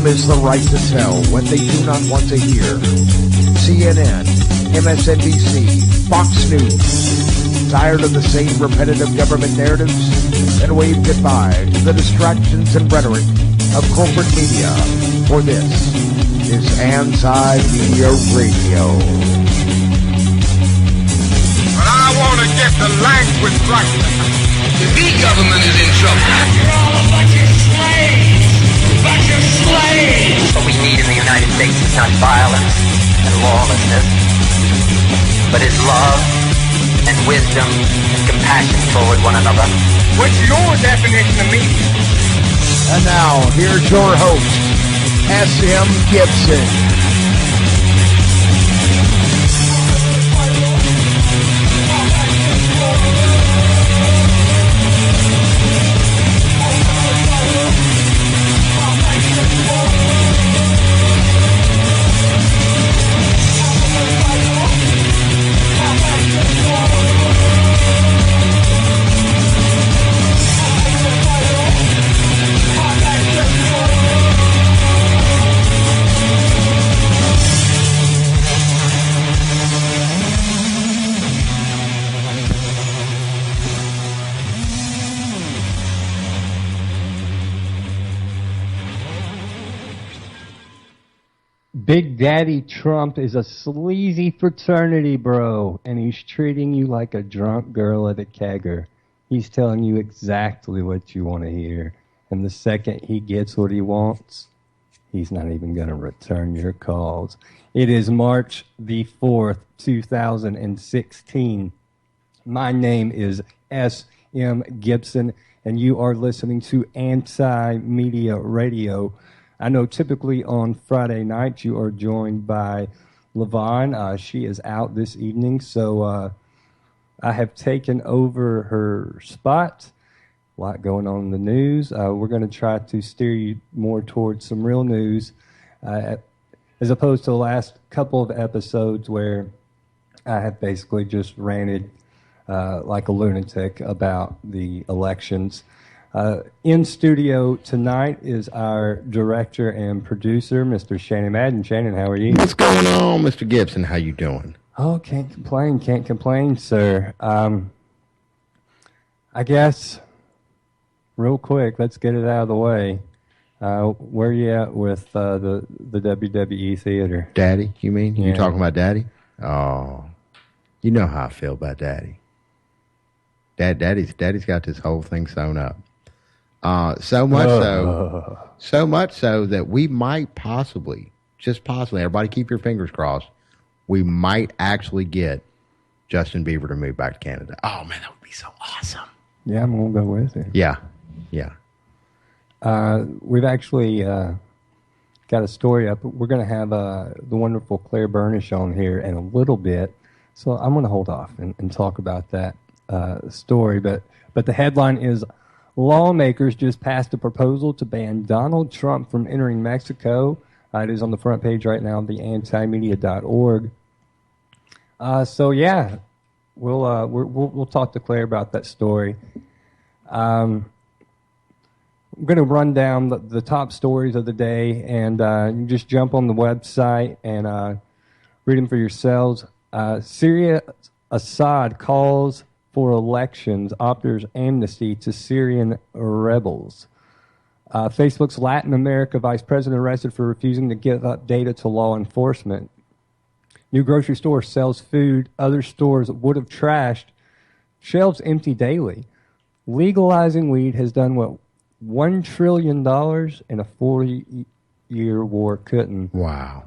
freedom is the right to tell what they do not want to hear. CNN, MSNBC, Fox News. Tired of the same repetitive government narratives? Then wave goodbye to the distractions and rhetoric of corporate media. For this is Anti-Media Radio. But I want to get the language right. The big government is in trouble. You're all a bunch of slaves! Bunch of slaves! What we need in the United States is not violence and lawlessness, but is love and wisdom and compassion toward one another. What's your definition of media? And now, here's your host, S.M. Gibson. Big Daddy Trump is a sleazy fraternity bro, and he's treating you like a drunk girl at a kegger. He's telling you exactly what you want to hear, and the second he gets what he wants, he's not even going to return your calls. It is March the 4th, 2016. My name is S.M. Gibson, and you are listening to Anti-Media Radio. I know typically on Friday nights you are joined by LaVon. She is out this evening, so I have taken over her spot. A lot going on in the news. We're going to try to steer you more towards some real news, as opposed to the last couple of episodes where I have basically just ranted like a lunatic about the elections. In studio tonight is our director and producer, Mr. Shannon Madden. Shannon, how are you? What's going on, Mr. Gibson? How you doing? Oh, can't complain, sir. I guess, real quick, let's get it out of the way. Where are you at with the WWE theater? Daddy, you mean? Yeah. You talking about Daddy? Oh, you know how I feel about Daddy. Daddy's got this whole thing sewn up. So much so that we might possibly, everybody keep your fingers crossed, we might actually get Justin Bieber to move back to Canada. Oh, man, that would be so awesome. Yeah, I'm going to go with it. Yeah. We've actually got a story up. We're going to have the wonderful Claire Burnish on here in a little bit, so I'm going to hold off and talk about that story. But the headline is, lawmakers just passed a proposal to ban Donald Trump from entering Mexico. It is on the front page right now of the antimedia.org. So yeah, we'll talk to Claire about that story. I'm going to run down the top stories of the day, and you just jump on the website and read them for yourselves. Syria, Assad calls for elections, offers amnesty to Syrian rebels. Facebook's Latin America vice president arrested for refusing to give up data to law enforcement. New grocery store sells food other stores would have trashed. Shelves empty daily. Legalizing weed has done what $1 trillion in a 40-year war couldn't. Wow.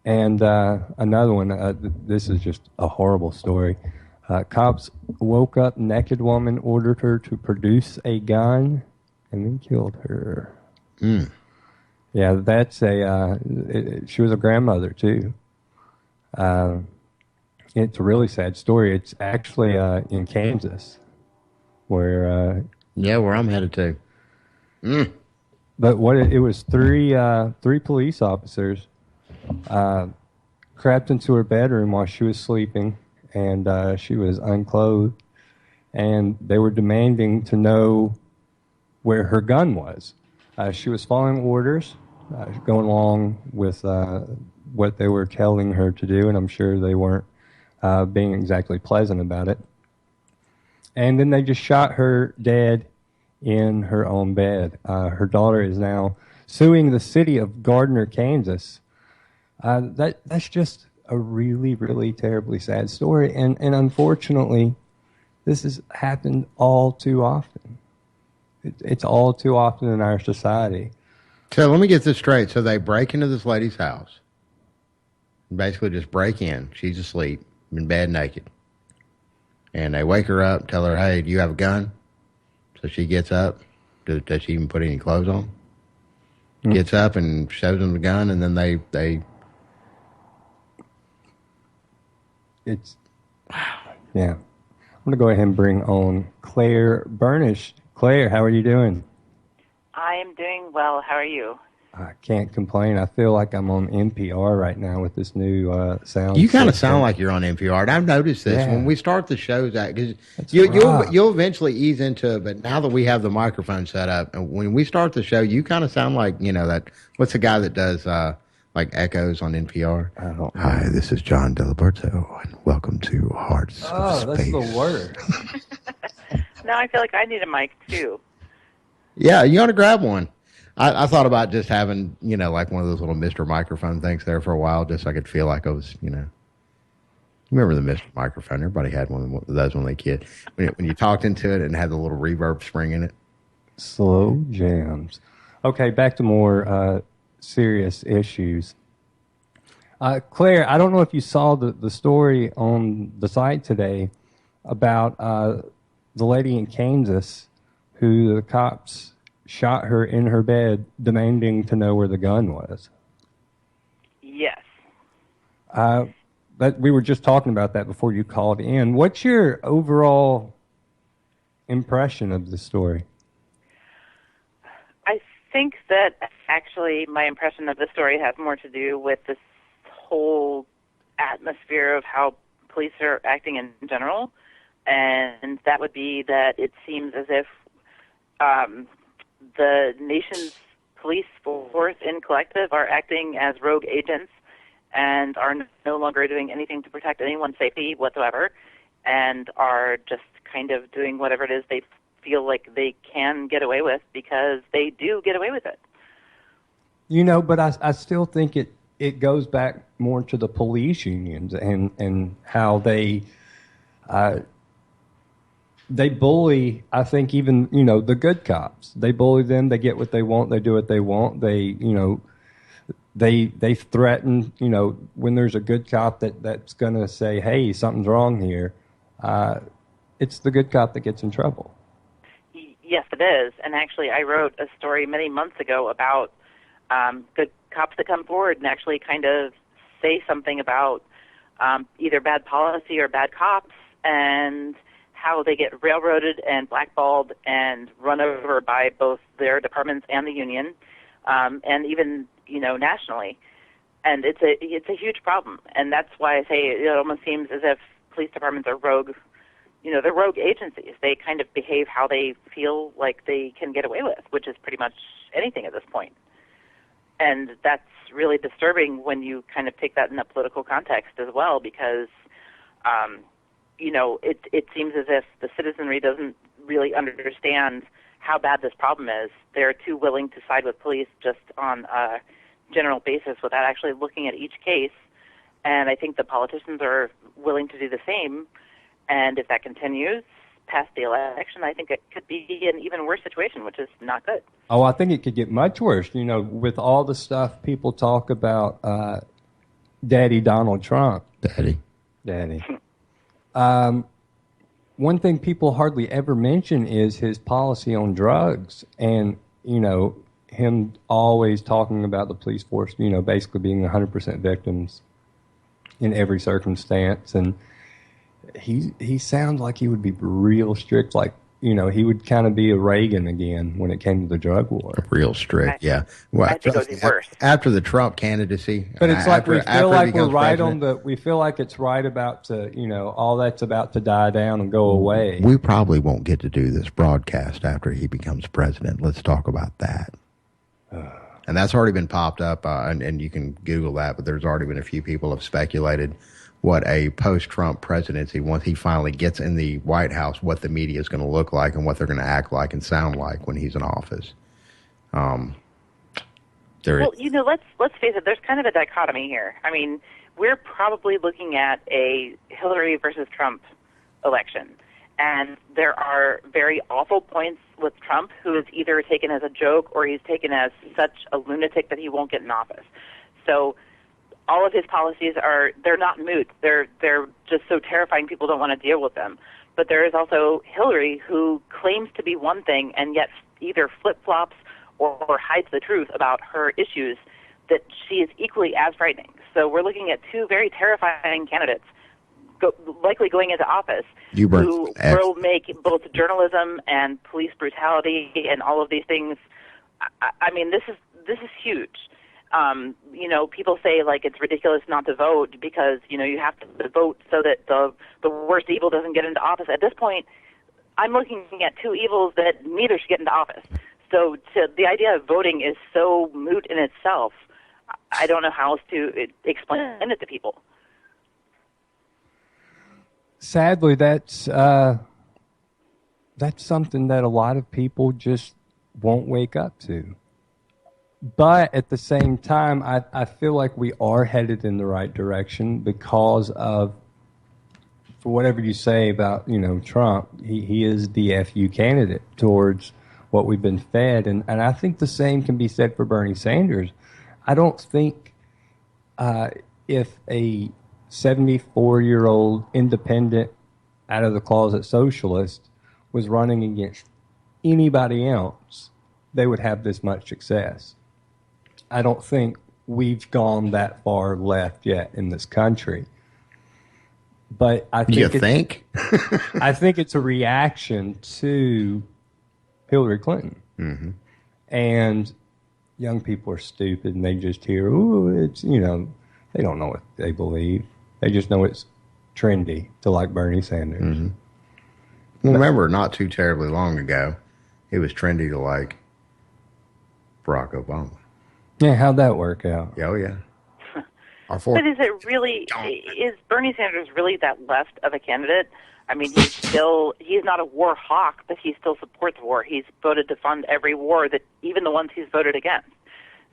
And another one, this is just a horrible story. Cops woke up naked woman, ordered her to produce a gun, and then killed her. Mm. Yeah, that's she was a grandmother, too. It's a really sad story. It's actually in Kansas, where... where I'm headed to. Mm. But it was three police officers crept into her bedroom while she was sleeping, and she was unclothed, and they were demanding to know where her gun was. She was following orders, going along with what they were telling her to do, and I'm sure they weren't being exactly pleasant about it. And then they just shot her dead in her own bed. Her daughter is now suing the city of Gardner, Kansas. That's just a really, really terribly sad story, and unfortunately, this has happened all too often. It's all too often in our society. So let me get this straight. So they break into this lady's house, basically just break in. She's asleep, in bed naked. And they wake her up, tell her, hey, do you have a gun? So she gets up. Does she even put any clothes on? Gets up and shows them the gun, and then they It's, yeah. I'm going to go ahead and bring on Claire Burnish. Claire, how are you doing? I am doing well. How are you? I can't complain. I feel like I'm on NPR right now with this new sound. You kind of system. sound like you're on NPR. And I've noticed this when we start the shows out, because rough. you'll eventually ease into it. But now that we have the microphone set up, and when we start the show, you kind of sound like, that. What's the guy that does like echoes on NPR? I don't know. Hi, this is John Diliberto, and welcome to Hearts of Space. That's the word. Now I feel like I need a mic too. Yeah, you ought to grab one. I thought about just having, like one of those little Mr. Microphone things there for a while, just so I could feel like I was, Remember the Mr. Microphone? Everybody had one of those when they kid. When you talked into it and had the little reverb spring in it. Slow jams. Okay, back to more serious issues. Claire, I don't know if you saw the story on the site today about the lady in Kansas who the cops shot her in her bed, demanding to know where the gun was. Yes. But we were just talking about that before you called in. What's your overall impression of the story? I think that actually my impression of the story has more to do with this whole atmosphere of how police are acting in general, and that would be that it seems as if the nation's police force in collective are acting as rogue agents and are no longer doing anything to protect anyone's safety whatsoever, and are just kind of doing whatever it is they feel like they can get away with, because they do get away with it. But I still think it goes back more to the police unions and how they bully, I think, even, the good cops. They bully them, they get what they want, they do what they want. They threaten, when there's a good cop that's going to say, hey, something's wrong here, it's the good cop that gets in trouble. Yes, it is. And actually, I wrote a story many months ago about good cops that come forward and actually kind of say something about either bad policy or bad cops, and how they get railroaded and blackballed and run over by both their departments and the union, and even, nationally. And it's a huge problem. And that's why I say it almost seems as if police departments are rogue. They're rogue agencies. They kind of behave how they feel like they can get away with, which is pretty much anything at this point. And that's really disturbing when you kind of take that in a political context as well, because it seems as if the citizenry doesn't really understand how bad this problem is. They're too willing to side with police just on a general basis without actually looking at each case. And I think the politicians are willing to do the same. And if that continues past the election, I think it could be an even worse situation, which is not good. Oh, I think it could get much worse. With all the stuff people talk about Daddy Donald Trump. Daddy. One thing people hardly ever mention is his policy on drugs, and him always talking about the police force, basically being 100% victims in every circumstance. And he sounds like he would be real strict, like he would kind of be a Reagan again when it came to the drug war. Real strict, yeah. Well, I think it would be worse after the Trump candidacy. But it's like we feel like we're right on we feel like it's right about to, all that's about to die down and go away. We probably won't get to do this broadcast after he becomes president. Let's talk about that. And that's already been popped up, and you can Google that, but there's already been a few people have speculated what a post-Trump presidency, once he finally gets in the White House, what the media is going to look like and what they're going to act like and sound like when he's in office. Well, let's face it, there's kind of a dichotomy here. I mean, we're probably looking at a Hillary versus Trump election. And there are very awful points with Trump, who is either taken as a joke or he's taken as such a lunatic that he won't get in office. So all of his policies they're not moot. They're just so terrifying people don't want to deal with them. But there is also Hillary, who claims to be one thing and yet either flip-flops or hides the truth about her issues, that she is equally as frightening. So we're looking at two very terrifying candidates likely going into office who will make both journalism and police brutality and all of these things. I mean, this is huge. People say like it's ridiculous not to vote because you have to vote so that the worst evil doesn't get into office. At this point, I'm looking at two evils that neither should get into office. So the idea of voting is so moot in itself. I don't know how else to explain it to people. Sadly, that's something that a lot of people just won't wake up to. But at the same time, I feel like we are headed in the right direction because of, for whatever you say about Trump, he is the FU candidate towards what we've been fed, and I think the same can be said for Bernie Sanders. I don't think if a 74-year-old independent, out-of-the-closet socialist was running against anybody else, they would have this much success. I don't think we've gone that far left yet in this country. But I think I think it's a reaction to Hillary Clinton. Mm-hmm. And young people are stupid and they just hear, ooh, it's, they don't know what they believe. They just know it's trendy to like Bernie Sanders. Mm-hmm. Well, remember, not too terribly long ago, it was trendy to like Barack Obama. Yeah, how'd that work out? Oh, yeah. But is Bernie Sanders really that left of a candidate? I mean, he's not a war hawk, but he still supports war. He's voted to fund every war, that even the ones he's voted against.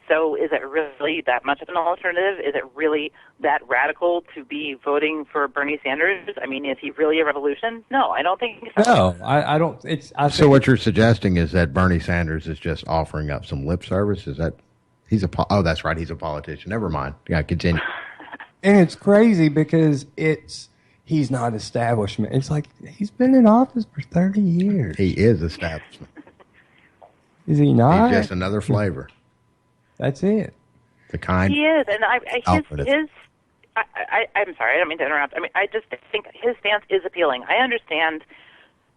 So is it really that much of an alternative? Is it really that radical to be voting for Bernie Sanders? I mean, is he really a revolution? No, I don't think so. No, I don't. So what you're suggesting is that Bernie Sanders is just offering up some lip service? Is that oh, that's right, he's a politician. Never mind. Yeah, continue. And it's crazy because he's not establishment. It's like he's been in office for 30 years. He is establishment. Is he not? He's just another flavor. That's it. The kind. He is, and I'm sorry, I don't mean to interrupt. I mean, I just think his stance is appealing. I understand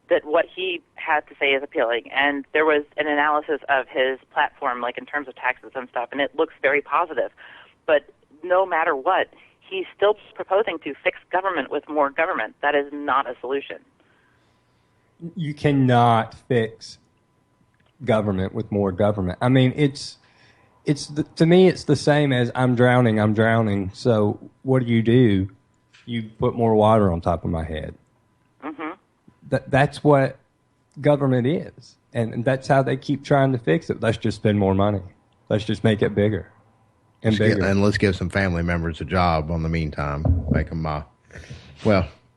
that what he had to say is appealing, and there was an analysis of his platform, like in terms of taxes and stuff, and it looks very positive. But no matter what, he's still proposing to fix government with more government. That is not a solution. You cannot fix government with more government. I mean, to me, it's the same as I'm drowning. So what do? You put more water on top of my head. Mm-hmm. That's what government is. And that's how they keep trying to fix it. Let's just spend more money. Let's just make it bigger and bigger. And let's give some family members a job in the meantime. Make them, well,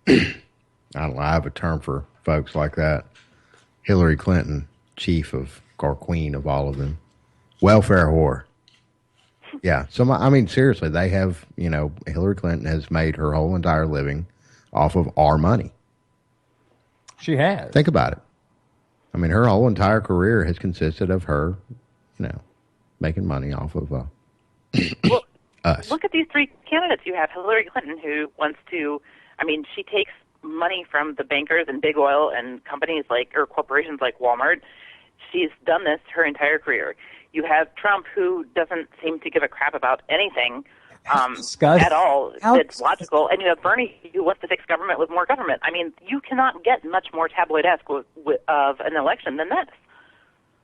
I don't know. I have a term for folks like that. Hillary Clinton, chief of, or queen of all of them. Welfare whore. Yeah. So, I mean, seriously, they have, Hillary Clinton has made her whole entire living off of our money. She has. Think about it. I mean, her whole entire career has consisted of her, making money off of us. Look at these three candidates. You have Hillary Clinton, who wants to, she takes money from the bankers and big oil and companies or corporations like Walmart. She's done this her entire career. You have Trump, who doesn't seem to give a crap about anything at all that's logical. And you have Bernie, who wants to fix government with more government. I mean, you cannot get much more tabloid-esque of an election than this.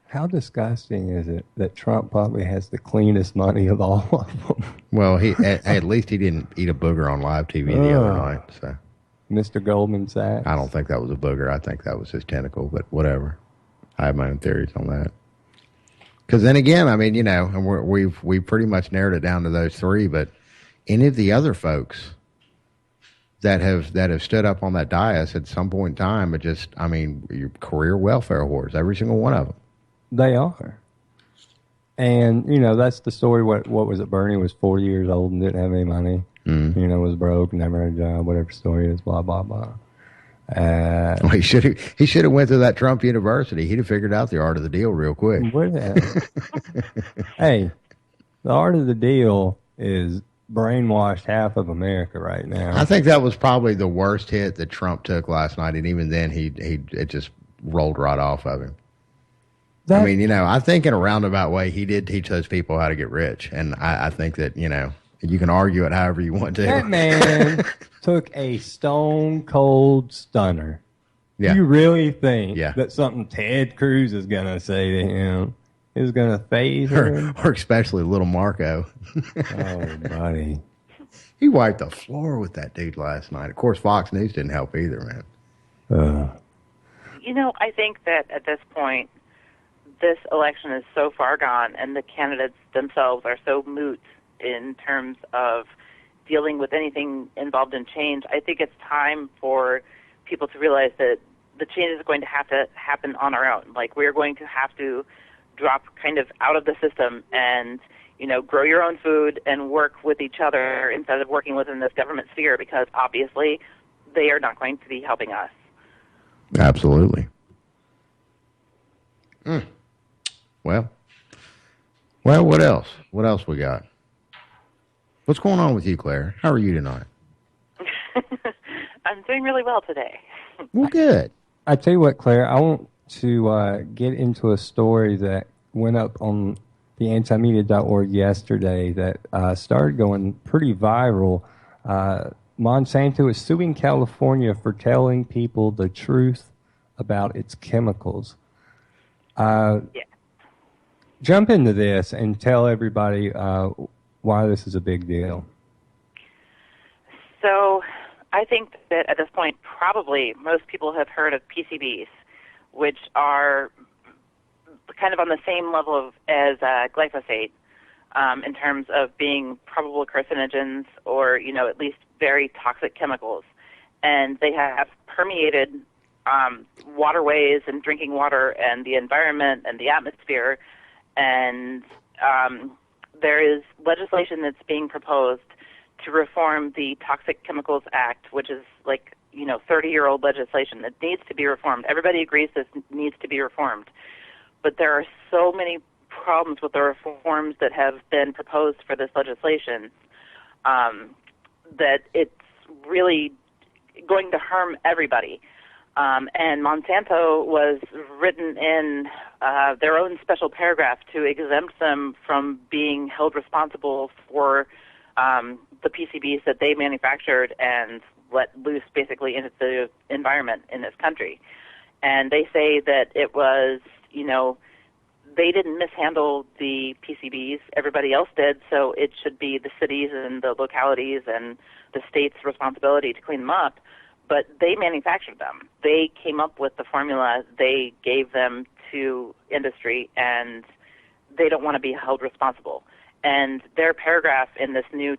How disgusting is it that Trump probably has the cleanest money of all of them? Well, at least he didn't eat a booger on live TV the other night. So Mr. Goldman Sachs. I don't think that was a booger. I think that was his tentacle, but whatever. I have my own theories on that. Because then again, I mean, and we've pretty much narrowed it down to those three. But any of the other folks that have stood up on that dais at some point in time, your career welfare whores, every single one of them. They are. And, that's the story. What was it? Bernie was 40 years old and didn't have any money. Mm. Was broke, never had a job, whatever story is, blah, blah, blah. Well, he should have went to that Trump University. He'd have figured out the art of the deal real quick. Hey, the art of the deal is brainwashed half of America right now. I think that was probably the worst hit that Trump took last night, and even then, it just rolled right off of him. I think in a roundabout way, he did teach those people how to get rich, and I think that you can argue it however you want to. That man took a stone cold stunner. Yeah. You really think that something Ted Cruz is going to say to him is going to faze him? Or especially little Marco. Oh, buddy. He wiped the floor with that dude last night. Of course, Fox News didn't help either, man. I think that at this point, this election is so far gone, and the candidates themselves are so moot in terms of dealing with anything involved in change. I think it's time for people to realize that the change is going to have to happen on our own. Like, we're going to have to drop kind of out of the system and, grow your own food and work with each other instead of working within this government sphere, because obviously they are not going to be helping us. Absolutely. Well, what else? What else we got? What's going on with you, Claire? How are you tonight? I'm doing really well today. Well, good. I tell you what, Claire, I want to get into a story that went up on the antimedia.org yesterday that started going pretty viral. Monsanto is suing California for telling people the truth about its chemicals. Jump into this and tell everybody why this is a big deal. So I think that at this point, probably most people have heard of PCBs, which are kind of on the same level as glyphosate in terms of being probable carcinogens or, at least very toxic chemicals. And they have permeated waterways and drinking water and the environment and the atmosphere. And there is legislation that's being proposed to reform the Toxic Chemicals Act, which is 30-year-old legislation that needs to be reformed. Everybody agrees this needs to be reformed. But there are so many problems with the reforms that have been proposed for this legislation that it's really going to harm everybody. And Monsanto was written in their own special paragraph to exempt them from being held responsible for the PCBs that they manufactured and let loose basically into the environment in this country. And they say that it was, they didn't mishandle the PCBs, everybody else did, so it should be the cities and the localities and the state's responsibility to clean them up. But they manufactured them. They came up with the formula. They gave them to industry, and they don't want to be held responsible. And their paragraph in this new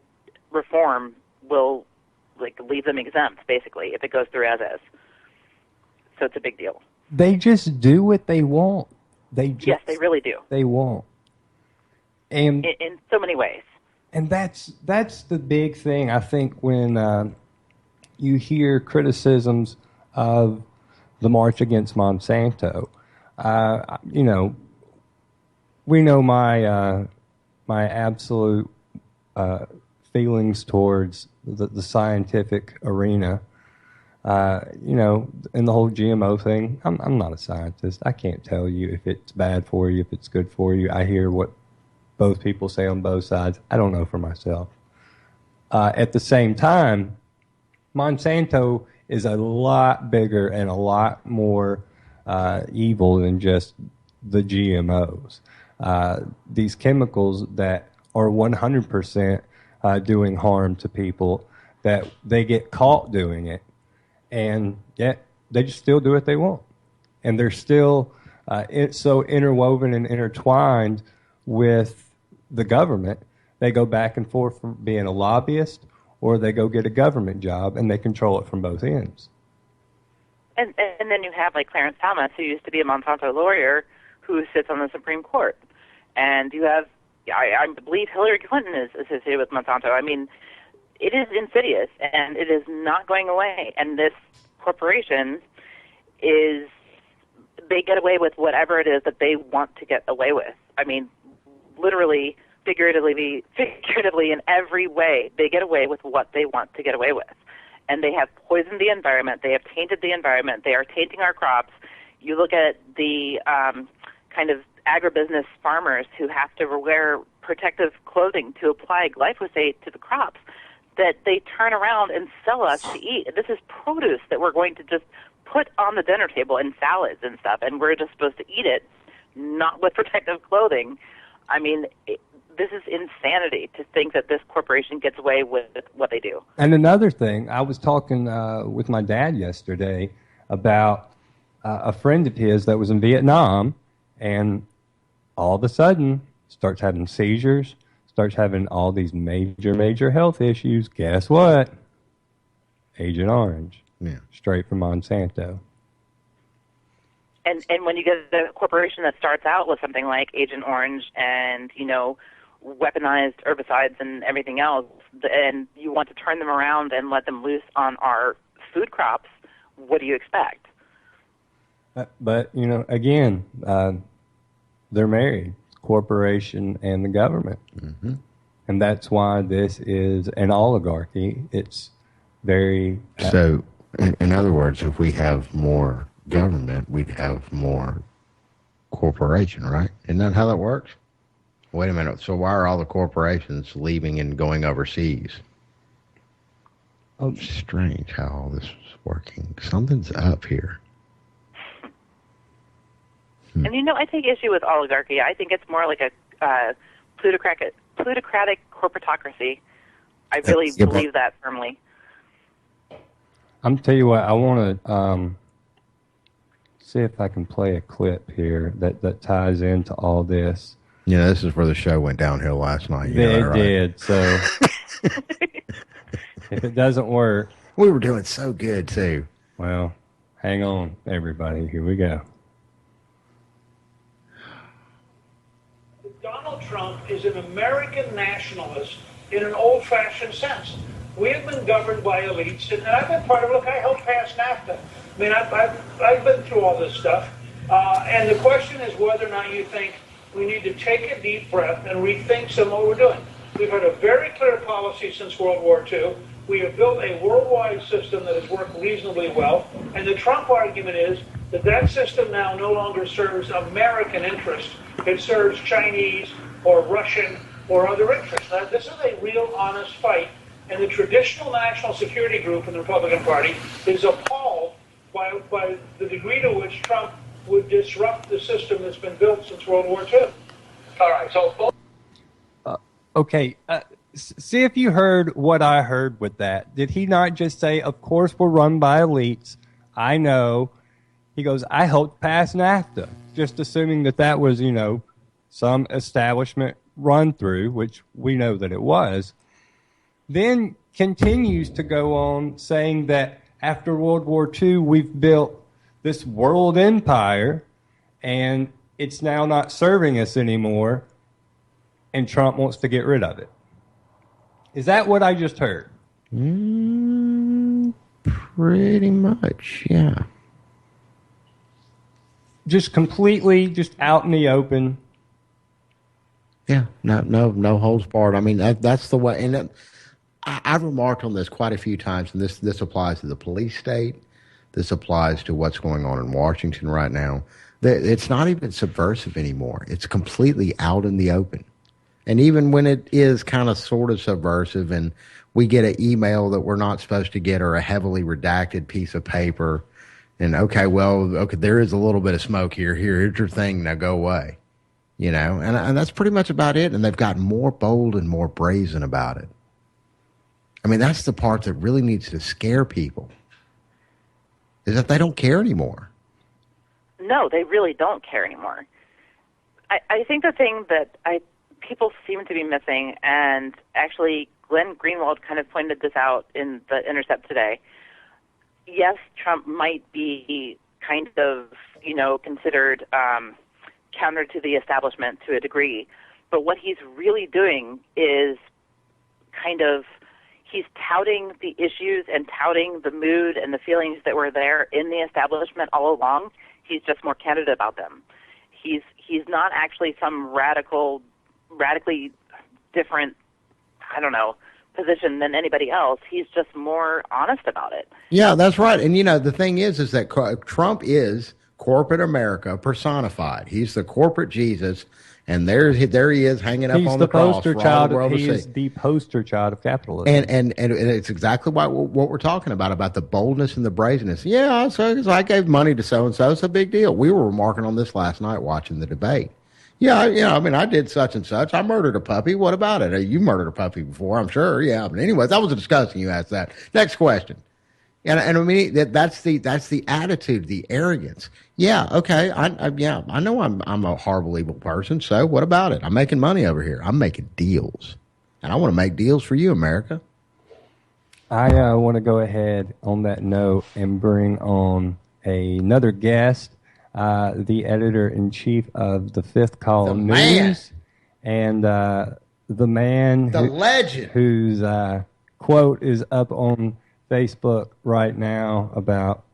reform will leave them exempt, basically, if it goes through as is. So it's a big deal. They just do what they want. Yes, they really do. They want. And in so many ways. And that's the big thing, I think, when you hear criticisms of the march against Monsanto. We know my absolute feelings towards the scientific arena. In the whole GMO thing, I'm not a scientist. I can't tell you if it's bad for you, if it's good for you. I hear what both people say on both sides. I don't know for myself. At the same time, Monsanto is a lot bigger and a lot more evil than just the GMOs. These chemicals that are 100% doing harm to people, that they get caught doing it, and yet they just still do what they want. And they're still so interwoven and intertwined with the government. They go back and forth from being a lobbyist, or they go get a government job, and they control it from both ends. And then you have like Clarence Thomas, who used to be a Monsanto lawyer, who sits on the Supreme Court. And you have, I believe Hillary Clinton is associated with Monsanto. I mean, it is insidious, and it is not going away. And this corporation they get away with whatever it is that they want to get away with. I mean, literally, figuratively, in every way, they get away with what they want to get away with. And they have poisoned the environment. They have tainted the environment. They are tainting our crops. You look at the kind of agribusiness farmers who have to wear protective clothing to apply glyphosate to the crops that they turn around and sell us to eat. This is produce that we're going to just put on the dinner table in salads and stuff, and we're just supposed to eat it, not with protective clothing. I mean, this is insanity to think that this corporation gets away with what they do. And another thing, I was talking with my dad yesterday about a friend of his that was in Vietnam, and all of a sudden starts having seizures, starts having all these major health issues. Guess what? Agent Orange. Yeah. Straight from Monsanto. And when you get a corporation that starts out with something like Agent Orange and, weaponized herbicides and everything else, and you want to turn them around and let them loose on our food crops, what do you expect? But, again, they're married, corporation and the government. Mm-hmm. And that's why this is an oligarchy. It's very... So, in other words, if we have more government, we'd have more corporation, right? Isn't that how that works? Wait a minute. So why are all the corporations leaving and going overseas? Oh, strange how all this is working. Something's up here. And I take issue with oligarchy. I think it's more like a plutocratic corporatocracy. I really believe that firmly. I'm tell you what, I want to see if I can play a clip here that ties into all this. Yeah, this is where the show went downhill last night. It did. So if it doesn't work, we were doing so good too. Well, hang on, everybody. Here we go. Donald Trump is an American nationalist in an old-fashioned sense. We have been governed by elites, and I've been part of it. Look, I helped pass NAFTA. I mean, I've been through all this stuff. And the question is whether or not you think we need to take a deep breath and rethink some of what we're doing. We've had a very clear policy since World War II. We have built a worldwide system that has worked reasonably well. And the Trump argument is that that system now no longer serves American interests. It serves Chinese or Russian or other interests. Now, this is a real honest fight. And the traditional national security group in the Republican Party is appalled by the degree to which Trump would disrupt the system that's been built since World War II. All right, so... Okay, see if you heard what I heard with that. Did he not just say, of course we're run by elites? I know. He goes, I helped pass NAFTA, just assuming that was, some establishment run through, which we know that it was. Then continues to go on saying that after World War II, we've built this world empire, and it's now not serving us anymore, and Trump wants to get rid of it. Is that what I just heard? Pretty much, yeah. Just completely, just out in the open. Yeah, no holds barred. I mean, that's the way. And I've remarked on this quite a few times, and this applies to the police state. This applies to what's going on in Washington right now. It's not even subversive anymore. It's completely out in the open. And even when it is kind of sort of subversive and we get an email that we're not supposed to get or a heavily redacted piece of paper, And okay, there is a little bit of smoke here. Here's your thing. Now go away. And that's pretty much about it. And they've gotten more bold and more brazen about it. I mean, that's the part that really needs to scare people, is that they don't care anymore. No, they really don't care anymore. I think the thing that people seem to be missing, and actually Glenn Greenwald kind of pointed this out in the Intercept today. Yes, Trump might be kind of, considered counter to the establishment to a degree, but what he's really doing is he's touting the issues and touting the mood and the feelings that were there in the establishment all along. He's just more candid about them. He's not actually some radically different, position than anybody else. He's just more honest about it. Yeah, that's right. And, the thing is that Trump is corporate America personified. He's the corporate Jesus, and there he is hanging up on the cross for all the world to see. He is the poster child of capitalism. And it's exactly what we're talking about the boldness and the brazenness. Yeah, so I gave money to so-and-so. It's a big deal. We were remarking on this last night watching the debate. Yeah, I did such and such. I murdered a puppy. What about it? You murdered a puppy before, I'm sure. Yeah, but anyways, that was disgusting you asked that. Next question. And I mean, that's the attitude, the arrogance. Yeah, okay. I know I'm a horrible, evil person. So what about it? I'm making money over here. I'm making deals. And I want to make deals for you, America. I want to go ahead on that note and bring on another guest. The editor-in-chief of the Fifth Column News, and the man, the legend, whose quote is up on Facebook right now about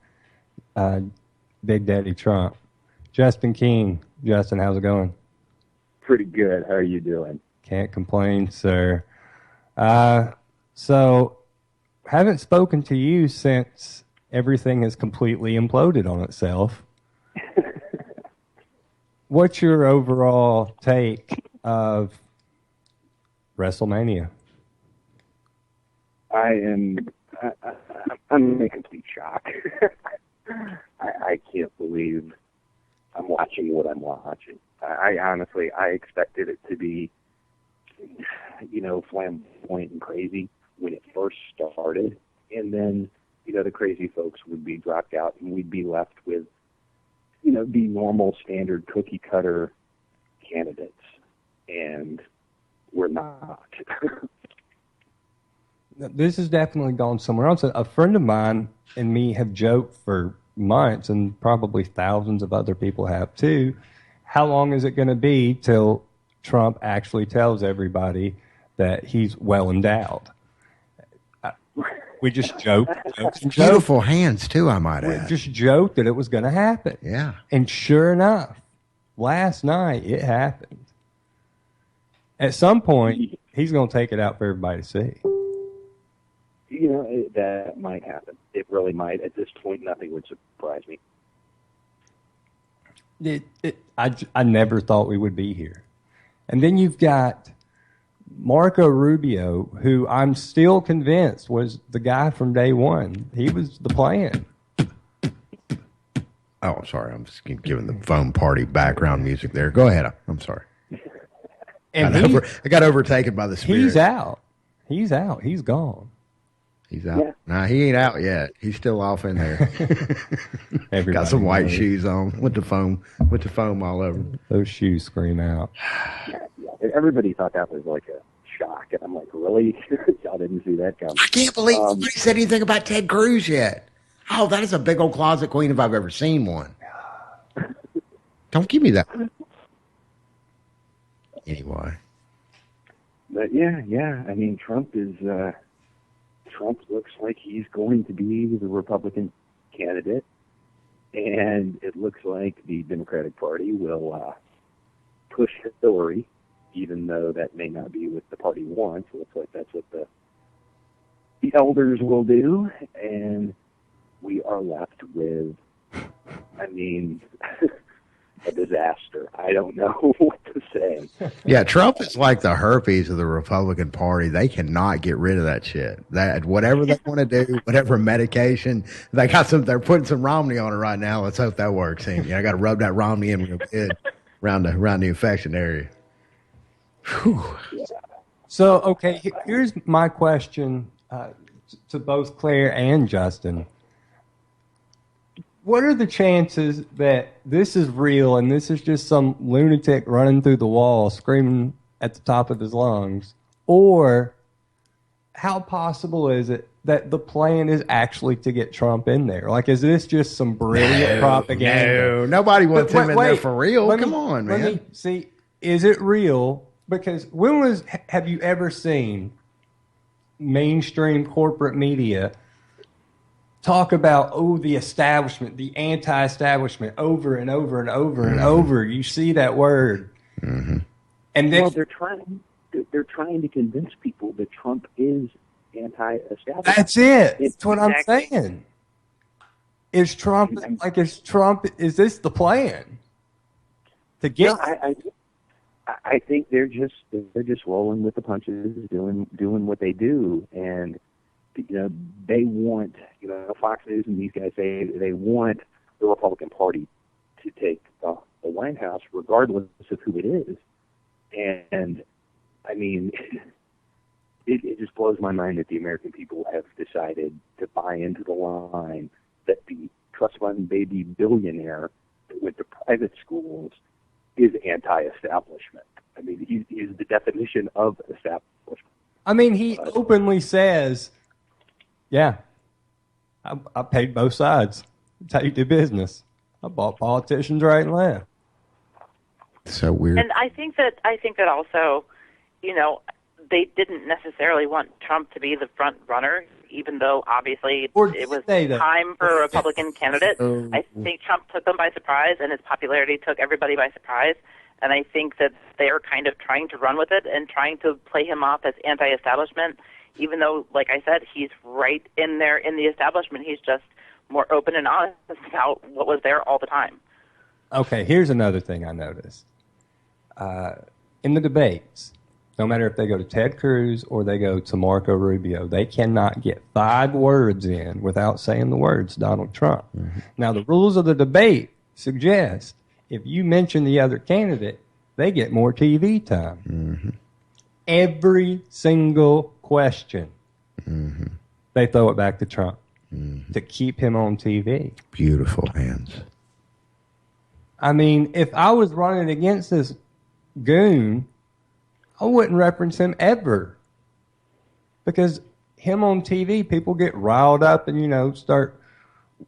Big Daddy Trump. Justin King. Justin, how's it going? Pretty good. How are you doing? Can't complain, sir. So, haven't spoken to you since everything has completely imploded on itself. What's your overall take of WrestleMania? I'm in complete shock. I can't believe I'm watching what I'm watching. I honestly, I expected it to be, flamboyant and crazy when it first started, and then, the crazy folks would be dropped out, and we'd be left with, the normal standard cookie cutter candidates, and we're not. This has definitely gone somewhere else. A friend of mine and me have joked for months, and probably thousands of other people have too. How long is it going to be till Trump actually tells everybody that he's well endowed? We just joked. Beautiful hands, too, I might add. We just joked that it was going to happen. Yeah. And sure enough, last night it happened. At some point, he's going to take it out for everybody to see. That might happen. It really might. At this point, nothing would surprise me. I never thought we would be here. And then you've got Marco Rubio, who I'm still convinced was the guy from day one. He was the plan. Oh, sorry. I'm just giving the phone party background music there. Go ahead. I'm sorry. And I got overtaken by the spirit. He's out. He's out. He's gone. He's out. Yeah. Nah, he ain't out yet. He's still off in there. Got some white shoes on with the foam all over. Those shoes scream out. Yeah. Everybody thought that was like a shock, and I'm like, really? Y'all didn't see that coming. I can't believe nobody said anything about Ted Cruz yet. Oh, that is a big old closet queen if I've ever seen one. Don't give me that. Anyway. But yeah. I mean, Trump looks like he's going to be the Republican candidate, and it looks like the Democratic Party will push Hillary, even though that may not be what the party wants. It looks like that's what the elders will do, and we are left with, a disaster. I don't know what to say. way. Yeah, Trump is like the herpes of the Republican Party. They cannot get rid of that shit. That whatever they want to do, whatever medication they got they're putting some Romney on it right now. Let's hope that works. And I got to rub that Romney in real good around the infection area. Whew. So, okay, here's my question to both Claire and Justin. What are the chances that this is real and this is just some lunatic running through the wall screaming at the top of his lungs? Or how possible is it that the plan is actually to get Trump in there? Like, is this just some brilliant propaganda? No, nobody wants him in there for real. Come on, man. Let me see, is it real? Because have you ever seen mainstream corporate media talk about, the establishment, the anti-establishment, over and over and over and over? You see that word. Mm-hmm. And then, they're trying to convince people that Trump is anti-establishment. That's it. That's what I'm saying. Is this the plan? To get... No, I think they're just rolling with the punches, doing what they do, and they want Fox News and these guys say they want the Republican Party to take the White House regardless of who it is, and I mean it just blows my mind that the American people have decided to buy into the line that the trust fund baby billionaire that went to private schools is anti-establishment. I mean, he's the definition of establishment. I mean, he openly says, yeah, I paid both sides. That's how you do business. I bought politicians right and left. So weird. And I think that also, they didn't necessarily want Trump to be the front runner, even though obviously it was time for a Republican candidate. I think Trump took them by surprise, and his popularity took everybody by surprise. And I think that they're kind of trying to run with it and trying to play him off as anti-establishment, even though, like I said, he's right in there in the establishment. He's just more open and honest about what was there all the time. Okay, here's another thing I noticed. In the debates, no matter if they go to Ted Cruz or they go to Marco Rubio, they cannot get 5 words in without saying the words Donald Trump. Mm-hmm. Now, the rules of the debate suggest if you mention the other candidate, they get more TV time. Mm-hmm. Every single question, they throw it back to Trump to keep him on TV. Beautiful hands. I mean, if I was running against this goon, I wouldn't reference him ever. Because him on TV, people get riled up and, start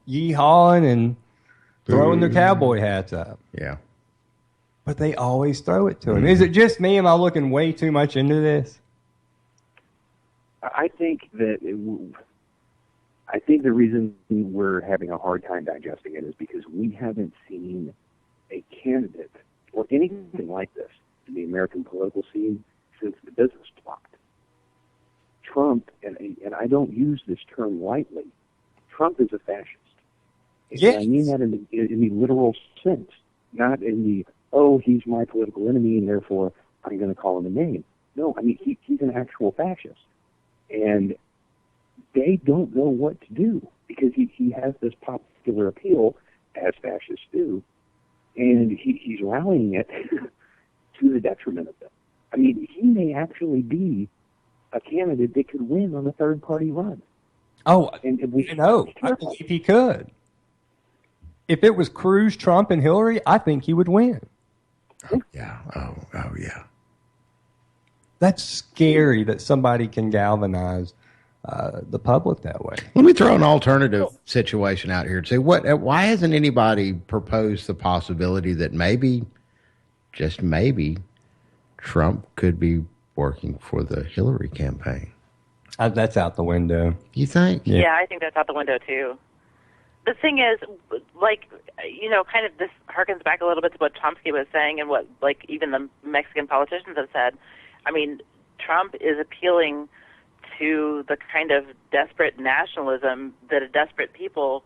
yee-hawing and throwing their cowboy hats up. Yeah. But they always throw it to him. Is it just me? Am I looking way too much into this? I think that the reason we're having a hard time digesting it is because we haven't seen a candidate or anything like this in the American political scene since the business plot. Trump, and I don't use this term lightly, Trump is a fascist. Yes. I mean that in the literal sense, not in the, he's my political enemy and therefore I'm going to call him a name. No, I mean, he's an actual fascist. And they don't know what to do because he has this popular appeal, as fascists do, and he's rallying it to the detriment of them. I mean, he may actually be a candidate that could win on a third-party run. Oh, and I believe he could. If it was Cruz, Trump, and Hillary, I think he would win. Oh, yeah. Oh, yeah. That's scary that somebody can galvanize the public that way. Let me throw an alternative situation out here and say, why hasn't anybody proposed the possibility that maybe, just maybe, Trump could be working for the Hillary campaign? That's out the window. You think? Yeah, I think that's out the window, too. The thing is, kind of this harkens back a little bit to what Chomsky was saying and what, even the Mexican politicians have said. I mean, Trump is appealing to the kind of desperate nationalism that a desperate people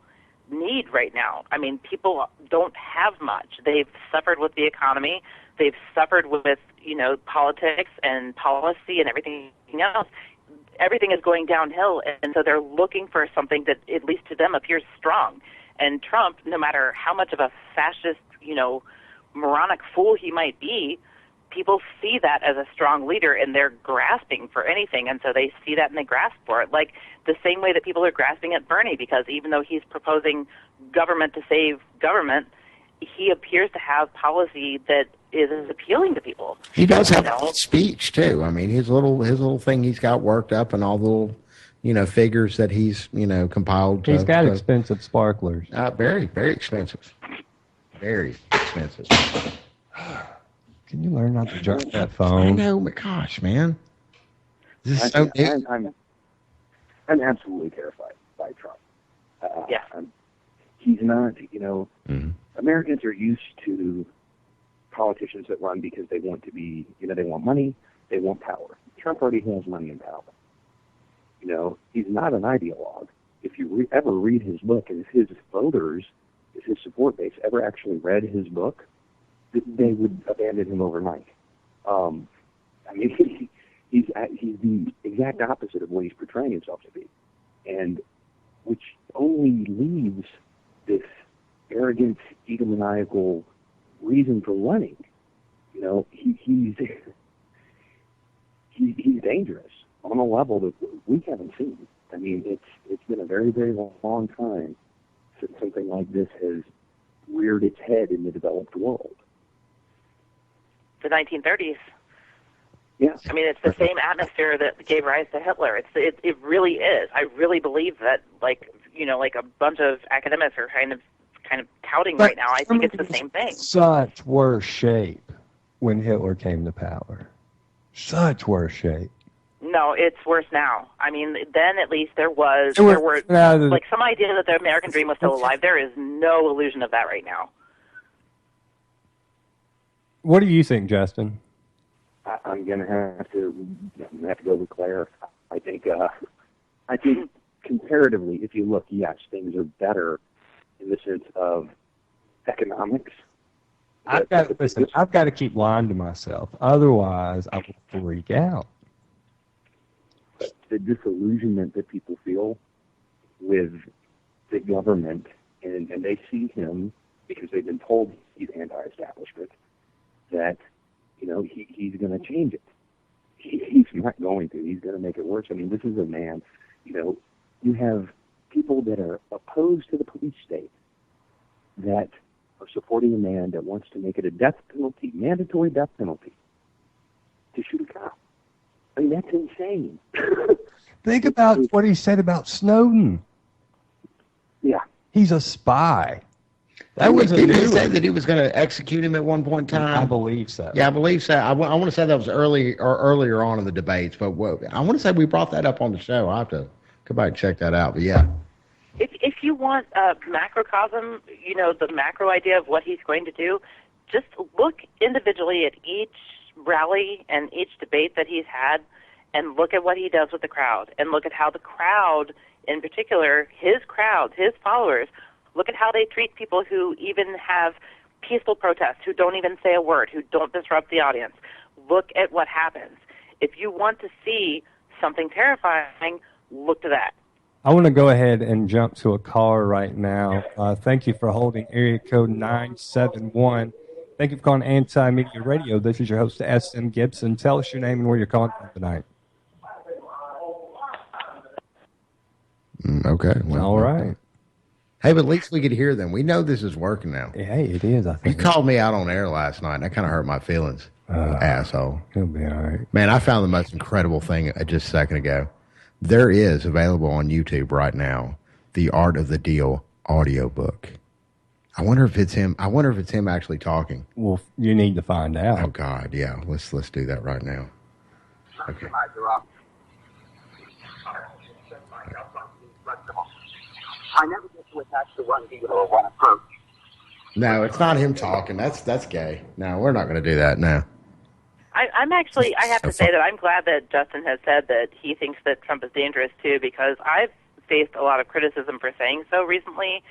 need right now. I mean, people don't have much. They've suffered with the economy. They've suffered with politics and policy and everything else, everything is going downhill, and so they're looking for something that, at least to them, appears strong. And Trump, no matter how much of a fascist, moronic fool he might be, people see that as a strong leader, and they're grasping for anything, and so they see that and they grasp for it. Like the same way that people are grasping at Bernie, because even though he's proposing government to save government, he appears to have policy that is appealing to people. He does have a speech too. I mean, his little thing he's got worked up, and all the little, figures that he's, compiled. He's got expensive sparklers. Very, very expensive. Very expensive. Can you learn not to drop that phone? I know, but gosh, man. This is so new. I'm absolutely terrified by Trump. Yeah. He's not, Americans are used to politicians that run because they want to be, they want money, they want power. Trump already has money and power. He's not an ideologue. If you ever read his book, and if his voters, if his support base ever actually read his book, they would abandon him overnight. He's the exact opposite of what he's portraying himself to be, and which only leaves this arrogant, egomaniacal reason for running. He's dangerous on a level that we haven't seen. I mean, it's been a very, very long time since something like this has reared its head in the developed world. The 1930s. Yeah. I mean, it's the same atmosphere that gave rise to Hitler. It really is. I really believe that, like a bunch of academics are kind of touting right now. I think it's the same thing. Such worse shape when Hitler came to power. Such worse shape. No, it's worse now. I mean, then at least there were like some idea that the American dream was still alive. There is no illusion of that right now. What do you think, Justin? I'm gonna have to go with Claire. I think comparatively, if you look, yes, things are better in the sense of economics. I've got to keep lying to myself, otherwise I will freak out. But the disillusionment that people feel with the government, and they see him because they've been told he's anti-establishment, that he's going to change it. He's not going to. He's going to make it worse. I mean, this is a man. You have people that are opposed to the police state that are supporting a man that wants to make it a death penalty, mandatory death penalty, to shoot a cop. I mean, that's insane. Think about what he said about Snowden. Yeah. He's a spy. Did he say that he was going to execute him at one point in time? I believe so. Yeah, I believe so. I want to say that was earlier on in the debates, but I want to say we brought that up on the show. I'll have to go back and check that out. But yeah. If you want a macrocosm, the macro idea of what he's going to do, just look individually at each rally and each debate that he's had, and look at what he does with the crowd, and look at how the crowd, in particular, his crowd, his followers, look at how they treat people who even have peaceful protests, who don't even say a word, who don't disrupt the audience. Look at what happens. If you want to see something terrifying, look to that. I want to go ahead and jump to a caller right now. Thank you for holding area code 971. Thank you for calling Anti-Media Radio. This is your host, S.M. Gibson. Tell us your name and where you're calling from tonight. Okay. Well, all right. Hey, but at least we could hear them. We know this is working now. Hey, it is, I think. You called me out on air last night, and that kind of hurt my feelings. Asshole. He'll be all right. Man, I found the most incredible thing just a second ago. There is available on YouTube right now, The Art of the Deal audiobook. I wonder if it's him. I wonder if it's him actually talking. Well, you need to find out. Oh God, yeah. Let's do that right now. Okay. I never get to attack the one deal or one approach. No, it's not him talking. That's gay. No, we're not going to do that now. I'm actually, I have to say that I'm glad that Justin has said that he thinks that Trump is dangerous too, because I've faced a lot of criticism for saying so recently.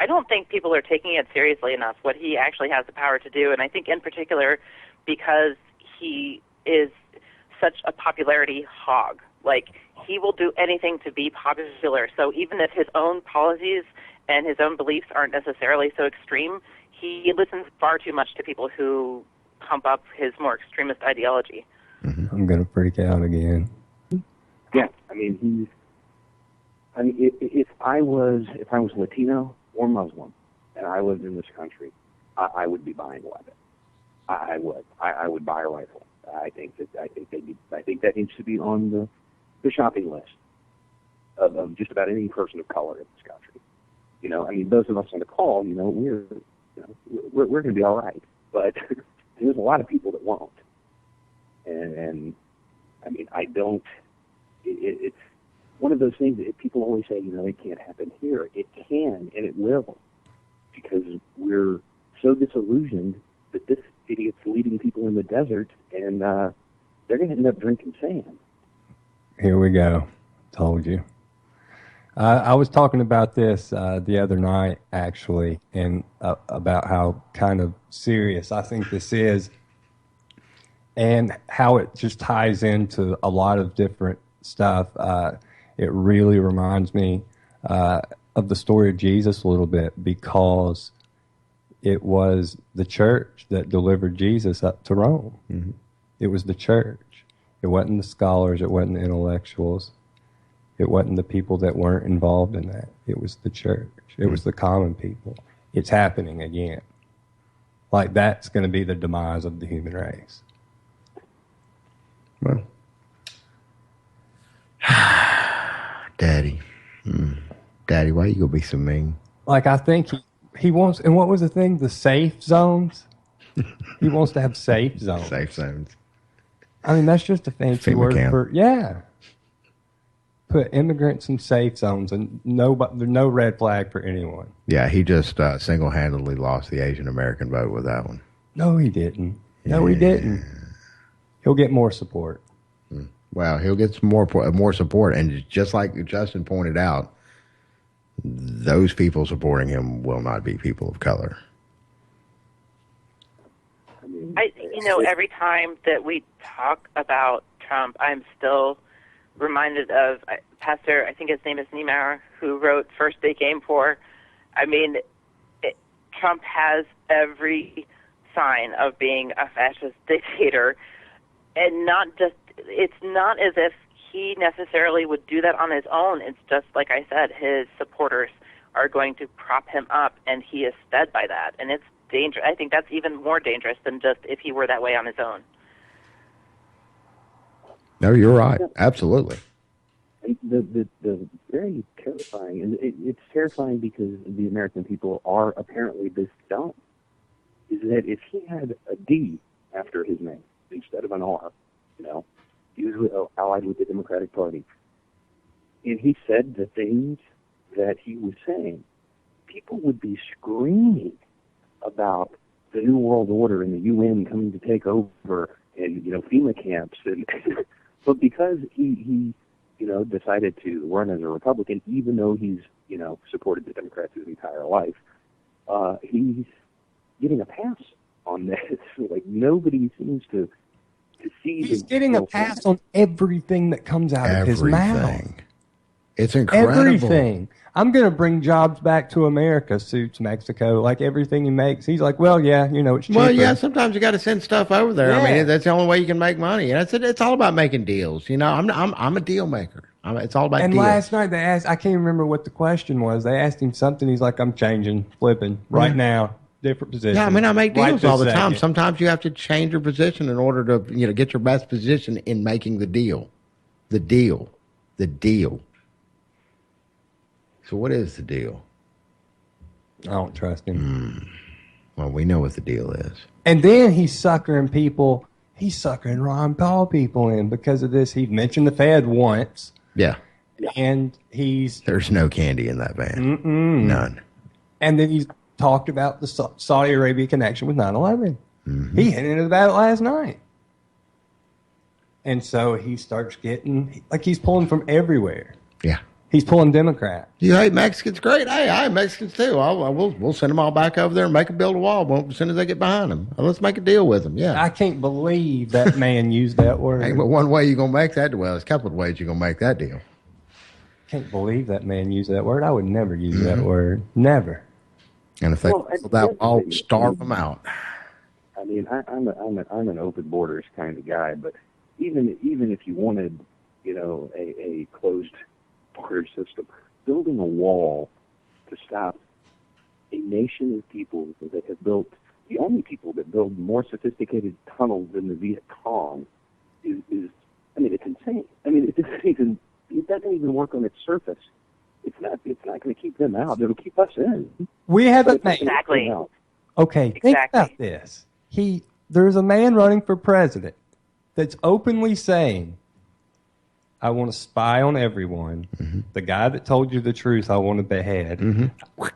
I don't think people are taking it seriously enough, what he actually has the power to do, and I think in particular because he is such a popularity hog. Like, he will do anything to be popular. So even if his own policies and his own beliefs aren't necessarily so extreme, he listens far too much to people who pump up his more extremist ideology. I'm going to freak out again. Yeah, I mean, if I was Latino or Muslim and I lived in this country, I would be buying a weapon. I would. I would buy a rifle. I think that needs to be on the shopping list of just about any person of color in this country. You know, I mean, those of us on the call, you know, we're going to be all right, but there's a lot of people that won't. And I mean, I don't. It's one of those things that people always say, you know, it can't happen here. It can, and it will, because we're so disillusioned that this idiot's leading people in the desert, and they're going to end up drinking sand. Here we go. Told you. I was talking about this the other night, actually, and about how kind of serious I think this is, and how it just ties into a lot of different stuff. It really reminds me of the story of Jesus a little bit, because it was the church that delivered Jesus up to Rome. Mm-hmm. It was the church. It wasn't the scholars. It wasn't the intellectuals. It wasn't the people that weren't involved in that. It was the church. It was the common people. It's happening again. Like, that's going to be the demise of the human race. Well, Daddy. Daddy, why you going to be so mean? Like, I think he wants, and what was the thing? The safe zones? He wants to have safe zones. Safe zones. I mean, that's just a fancy word for, yeah. Put immigrants in safe zones, and no red flag for anyone. Yeah, he just single-handedly lost the Asian American vote with that one. No, he didn't. No, he didn't. He'll get more support. Well, he'll get some more support, and just like Justin pointed out, those people supporting him will not be people of color. Every time that we talk about Trump, I'm still reminded of Pastor, I think his name is Niemeyer, who wrote First They Came For. I mean, Trump has every sign of being a fascist dictator, and it's not as if he necessarily would do that on his own. It's just, like I said, his supporters are going to prop him up, and he is fed by that, and it's dangerous. I think that's even more dangerous than just if he were that way on his own. No, you're right. Absolutely. The very terrifying, and it's terrifying because the American people are apparently this dumb, is that if he had a D after his name instead of an R, he was allied with the Democratic Party, and he said the things that he was saying, people would be screaming about the New World Order and the UN coming to take over, and FEMA camps, and but because he decided to run as a Republican, even though he's supported the Democrats his entire life, he's getting a pass on this. Like, nobody seems to see. He's getting a pass on everything that comes out of his mouth. It's incredible. Everything. I'm going to bring jobs back to America, suits Mexico, like everything he makes. He's like, well, yeah, it's cheaper. Well, yeah, sometimes you got to send stuff over there. Yeah. I mean, that's the only way you can make money. And it's all about making deals. I'm a deal maker. It's all about deals. And last night they asked, I can't remember what the question was. They asked him something. He's like, I'm changing, flipping right now, different position. Yeah, I mean, I make deals all the time. Second. Sometimes you have to change your position in order to, get your best position in making the deal. The deal. So what is the deal? I don't trust him. Well, we know what the deal is. And then he's suckering people. He's suckering Ron Paul people in because of this. He mentioned the Fed once. Yeah. And there's no candy in that van. None. And then he's talked about the Saudi Arabia connection with 9/11. Mm-hmm. He hinted about it last night. And so he starts getting, like, he's pulling from everywhere. Yeah. He's pulling Democrat. You hate Mexicans? Great. Hey, I hate Mexicans too. We'll send them all back over there and make them build a wall as soon as they get behind them. Let's make a deal with them. Yeah. I can't believe that man used that word. Hey, but one way you're going to make that, well, there's a couple of ways you're going to make that deal. Can't believe that man used that word. I would never use that word. Never. And if they that wall, starve them out. I mean, I'm an open borders kind of guy, but even if you wanted, a closed border system, building a wall to stop a nation of people that have built, the only people that build more sophisticated tunnels than the Viet Cong is it's insane. I mean, it doesn't even work on its surface. It's not going to keep them out. It'll keep us in. We haven't made exactly. Okay, think about this. There's a man running for president that's openly saying, I want to spy on everyone. Mm-hmm. The guy that told you the truth, I want to behead. Mm-hmm.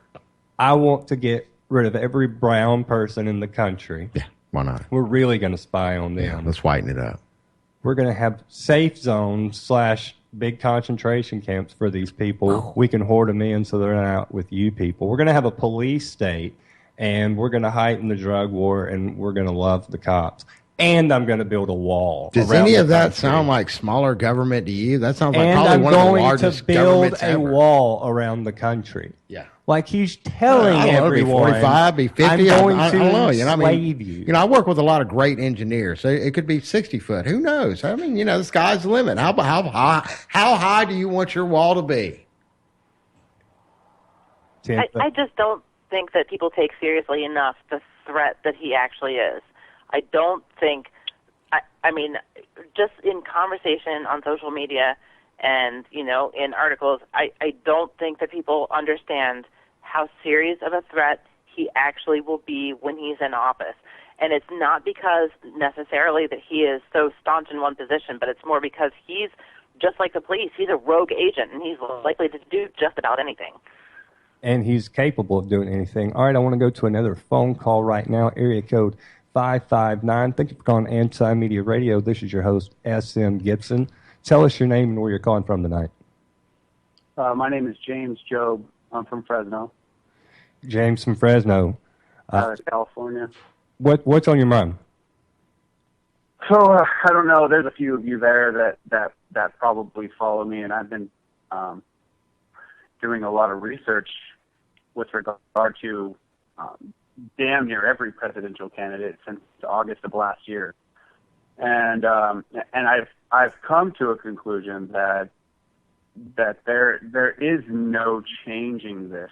I want to get rid of every brown person in the country. Yeah, why not? We're really going to spy on them. Yeah, let's whiten it up. We're going to have safe zones / big concentration camps for these people. We can hoard them in so they're not out with you people. We're going to have a police state, and we're going to heighten the drug war, and we're going to love the cops. And I'm going to build a wall. Does any of that sound like smaller government to you? That sounds like and probably I'm one of the going largest to build a ever. wall around the country. Yeah. Like he's telling everyone, be 45, be 50. I'm going I to don't know. slave you. I work with a lot of great engineers, so it could be 60 foot. Who knows? I mean, the sky's the limit. How high do you want your wall to be? I just don't think that people take seriously enough the threat that he actually is. I don't think, I mean, just in conversation on social media and, in articles, I don't think that people understand how serious of a threat he actually will be when he's in office. And it's not because necessarily that he is so staunch in one position, but it's more because he's just like the police. He's a rogue agent, and he's likely to do just about anything. And he's capable of doing anything. All right, I want to go to another phone call right now, area code 559. Thank you for calling Anti-Media Radio. This is your host, S.M. Gibson. Tell us your name and where you're calling from tonight. My name is James Job. I'm from Fresno. James from Fresno. California. What's on your mind? So, I don't know. There's a few of you there that probably follow me, and I've been doing a lot of research with regard to damn near every presidential candidate since August of last year, and I've come to a conclusion that there is no changing this.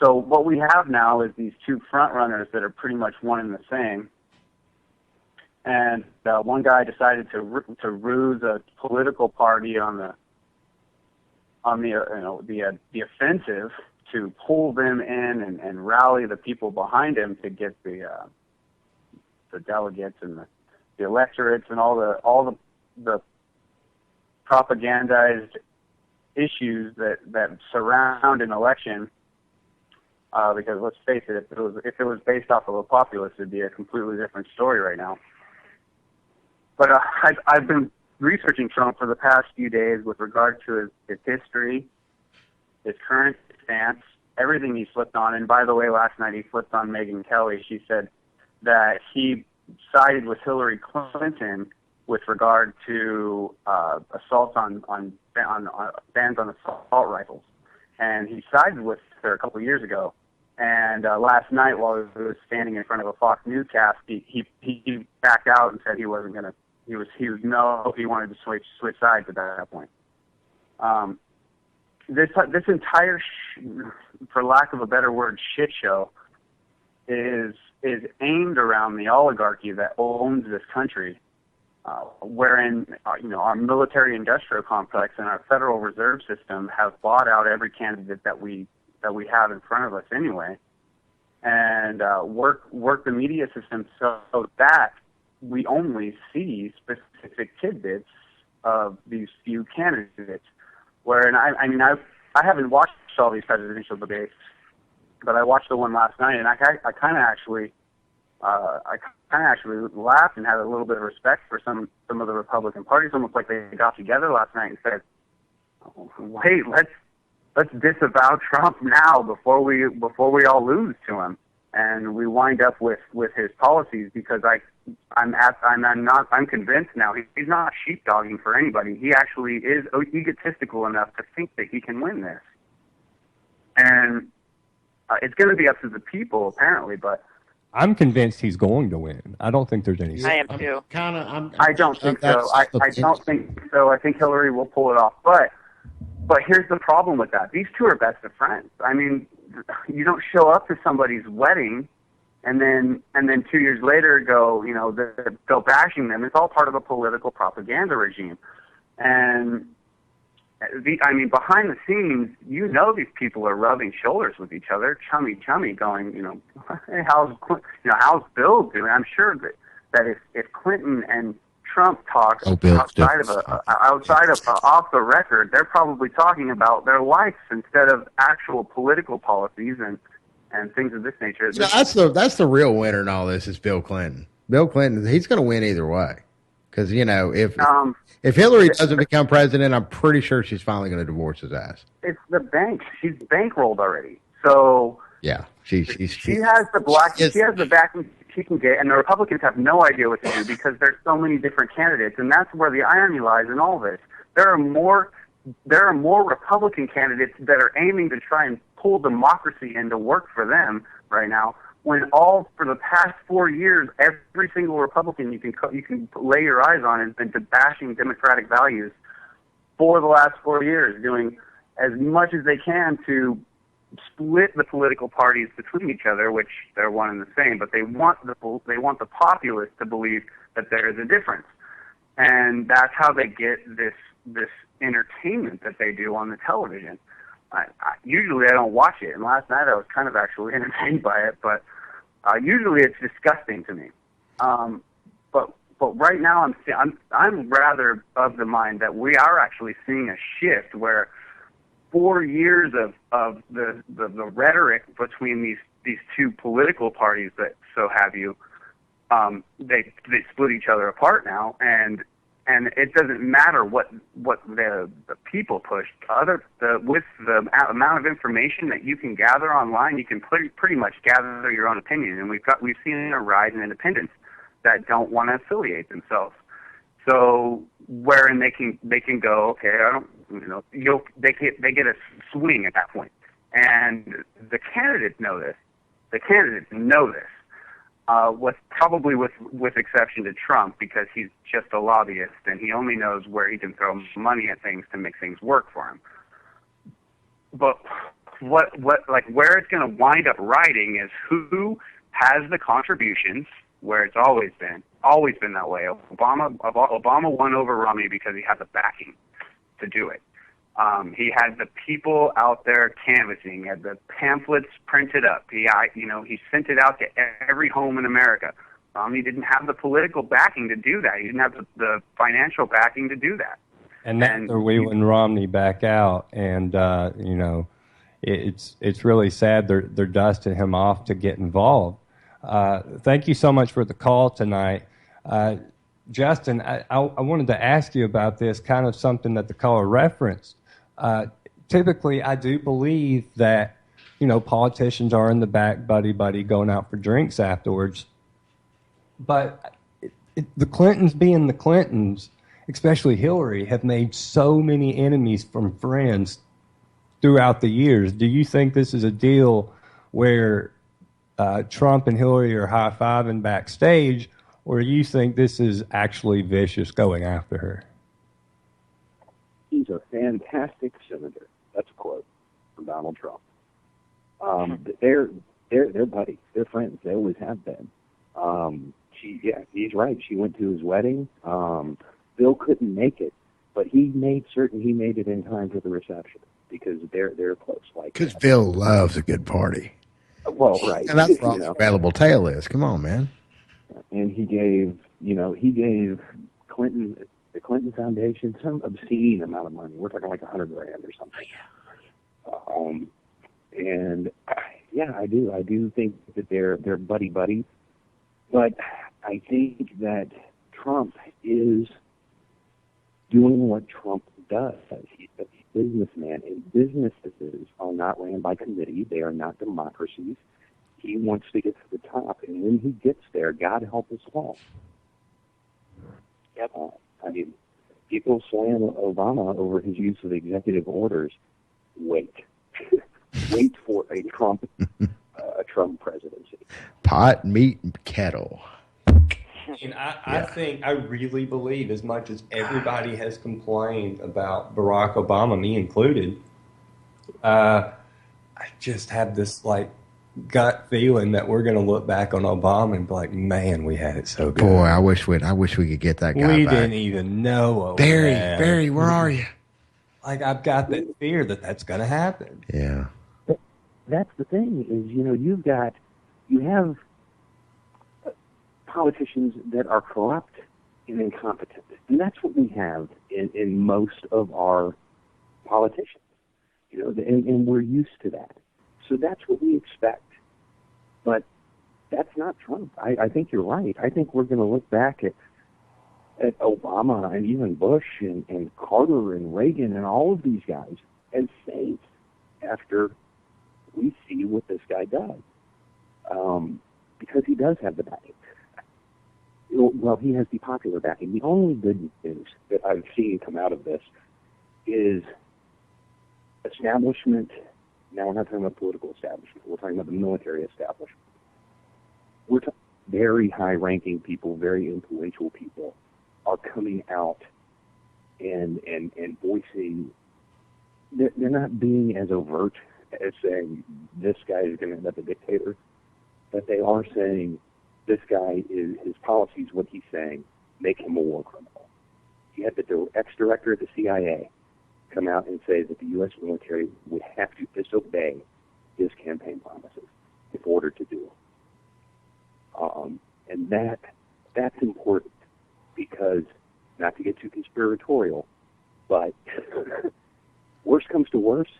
So what we have now is these two front runners that are pretty much one and the same, and one guy decided to ruse a political party on the offensive to pull them in and rally the people behind him to get the delegates and the electorates and all the propagandized issues that surround an election. Because let's face it, if it was based off of a populist, it'd be a completely different story right now. But I've been researching Trump for the past few days with regard to his history, his current stance, everything he flipped on. And by the way, last night he flipped on Megyn Kelly. She said that he sided with Hillary Clinton with regard to assaults on bans on assault rifles. And he sided with her a couple of years ago. And last night, while he was standing in front of a Fox newscast, he backed out and said he wasn't going to. He wanted to switch sides at that point. This entire, for lack of a better word, shit show is aimed around the oligarchy that owns this country, wherein our military-industrial complex and our Federal Reserve System have bought out every candidate that we have in front of us anyway, and work the media system so that we only see specific tidbits of these few candidates. Wherein I haven't watched all these presidential debates, but I watched the one last night, and I kind of actually laughed and had a little bit of respect for some of the Republican parties. Almost like they got together last night and said, wait, let's disavow Trump now before we all lose to him, and we wind up with his policies, because I'm convinced now he's not sheepdogging for anybody. He actually is egotistical enough to think that he can win this, and it's going to be up to the people apparently. But I'm convinced he's going to win. I don't think there's any. I am too. I don't think so. I don't think so. I think Hillary will pull it off. But here's the problem with that. These two are best of friends. I mean, you don't show up to somebody's wedding and then 2 years later go, go bashing them. It's all part of a political propaganda regime. And behind the scenes, these people are rubbing shoulders with each other, chummy, going, hey, how's Bill doing? I'm sure that if Clinton and Trump talk outside of off the record, they're probably talking about their lives instead of actual political policies and things of this nature. That's the real winner in all this is Bill Clinton. Bill Clinton, he's going to win either way, because if Hillary doesn't become president, I'm pretty sure she's finally going to divorce his ass. It's the bank. She's bankrolled already. So yeah, she has the backing she can get, and the Republicans have no idea what to do because there's so many different candidates, and that's where the irony lies in all this. There are more Republican candidates that are aiming to try and pull democracy into work for them right now, when for the past 4 years, every single Republican you can lay your eyes on has been bashing democratic values for the last 4 years, doing as much as they can to split the political parties between each other, which they're one and the same, but they want the populace to believe that there is a difference, and that's how they get this entertainment that they do on the television. Usually I don't watch it, and last night I was kind of actually entertained by it, but usually it's disgusting to me. But right now I'm rather of the mind that we are actually seeing a shift where 4 years of the rhetoric between these two political parties that so have you, they split each other apart now, and it doesn't matter what the people push. With the amount of information that you can gather online, you can pretty much gather your own opinion, and we've seen a rise in independents that don't want to affiliate themselves. So wherein they can go, okay, they get a swing at that point, and the candidates know this. With exception to Trump, because he's just a lobbyist and he only knows where he can throw money at things to make things work for him. But where it's going to wind up riding is who has the contributions, where it's always been that way. Obama won over Romney because he had the backing to do it. He had the people out there canvassing, had the pamphlets printed up. He sent it out to every home in America. He didn't have the political backing to do that. He didn't have the financial backing to do that. And now they're wheeling Romney back out, and it's really sad. They're dusting him off to get involved. Thank you so much for the call tonight. Justin, I wanted to ask you about this, kind of something that the caller referenced. Typically, I do believe that, politicians are in the back, buddy, going out for drinks afterwards. But the Clintons being the Clintons, especially Hillary, have made so many enemies from friends throughout the years. Do you think this is a deal where Trump and Hillary are high-fiving backstage, or do you think this is actually vicious going after her? He's a fantastic senator. That's a quote from Donald Trump. They're buddies. They're friends. They always have been. He's right. She went to his wedding. Bill couldn't make it, but he made certain he made it in time for the reception because they're close. Because Bill loves a good party. Well, right. And that's what Available Tale is. Come on, man. And he gave Clinton, the Clinton Foundation, some obscene amount of money. We're talking like $100,000 or something. I do think that they're buddy buddies. But I think that Trump is doing what Trump does. businessman, and businesses are not ran by committee. They are not democracies. He wants to get to the top, and when he gets there, God help us all. Yep. I mean, people slam Obama over his use of executive orders. Wait. Wait for a Trump presidency. Pot, meat, and kettle. And I think, I really believe, as much as everybody has complained about Barack Obama, me included, I just have this, like, gut feeling that we're going to look back on Obama and be like, man, we had it so good. Boy, I wish we could get that guy we back. didn't even know. Barry, where are you? Like, I've got that fear that that's going to happen. Yeah. That's the thing is, you have politicians that are corrupt and incompetent. And that's what we have in most of our politicians. And we're used to that. So that's what we expect. But that's not Trump. I think you're right. I think we're going to look back at Obama and even Bush and Carter and Reagan and all of these guys as saints after we see what this guy does. Because he does have the backing. Well, he has the popular backing. The only good news that I've seen come out of this is establishment. Now we're not talking about political establishment. We're talking about the military establishment. We're very high-ranking people, very influential people are coming out and voicing. They're not being as overt as saying this guy is going to end up a dictator, but they are saying this guy is his policies, what he's saying, make him a war criminal. You had the ex-director of the CIA come out and say that the U.S. military would have to disobey his campaign promises in order to do it. And that's important because, not to get too conspiratorial, but worst comes to worst,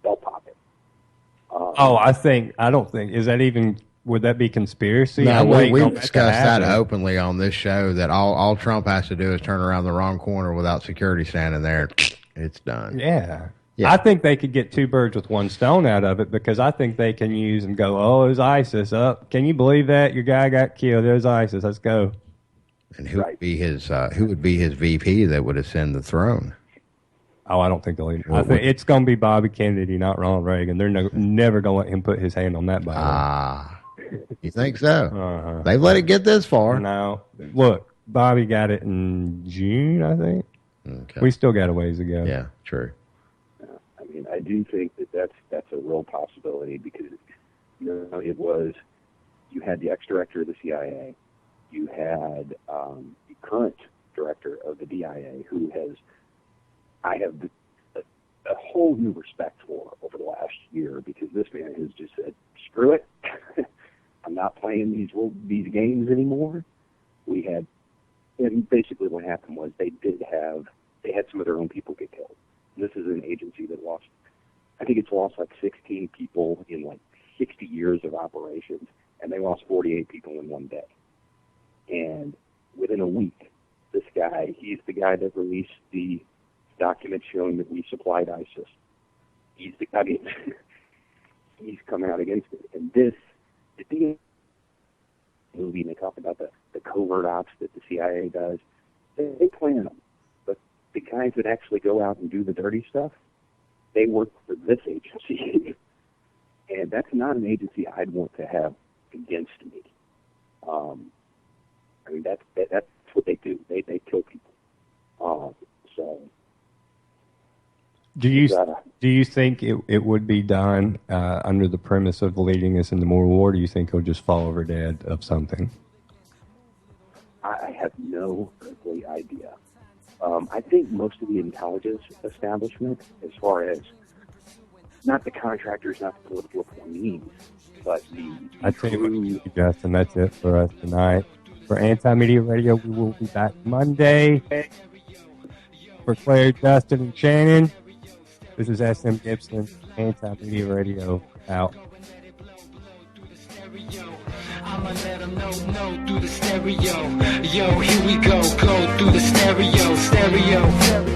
they'll pop it. Would that be conspiracy? No, we've discussed that openly on this show, that all Trump has to do is turn around the wrong corner without security standing there. It's done. Yeah. I think they could get two birds with one stone out of it, because I think they can use and go, oh, it was ISIS. Can you believe that? Your guy got killed. It was ISIS. Let's go. And who would be his VP that would ascend the throne? Oh, I don't think they'll even. I think it's going to be Bobby Kennedy, not Ronald Reagan. They're never going to let him put his hand on that Bible. You think so? They've let it get this far. No. Look, Bobby got it in June, I think. Okay. We still got a ways to go. Yeah, true. I mean, I do think that's a real possibility because, it was, you had the ex-director of the CIA, you had the current director of the DIA, who I have a whole new respect for over the last year, because this man has just said, screw it. I'm not playing these games anymore. And basically what happened was they had some of their own people get killed. This is an agency that I think it's lost like 16 people in like 60 years of operations, and they lost 48 people in one day. And within a week, this guy, he's the guy that released the document showing that we supplied ISIS. He's come out against it. And the movie, and they talk about the covert ops that the CIA does. They plan them. But the guys that actually go out and do the dirty stuff, they work for this agency. And that's not an agency I'd want to have against me. I mean, that's what they do. They kill people. Do you think it would be done under the premise of leading us into more war? Or do you think he'll just fall over dead of something? I have no earthly idea. I think most of the intelligence establishment, as far as not the contractors, not the political appointees, but I tell you what, Justin, that's it for us tonight. For Anti-Media Radio, we will be back Monday. For Claire, Justin, and Shannon, this is SM Gibson, Anti-Media Radio, out. I'ma let them know through the stereo. Yo, here we go through the stereo.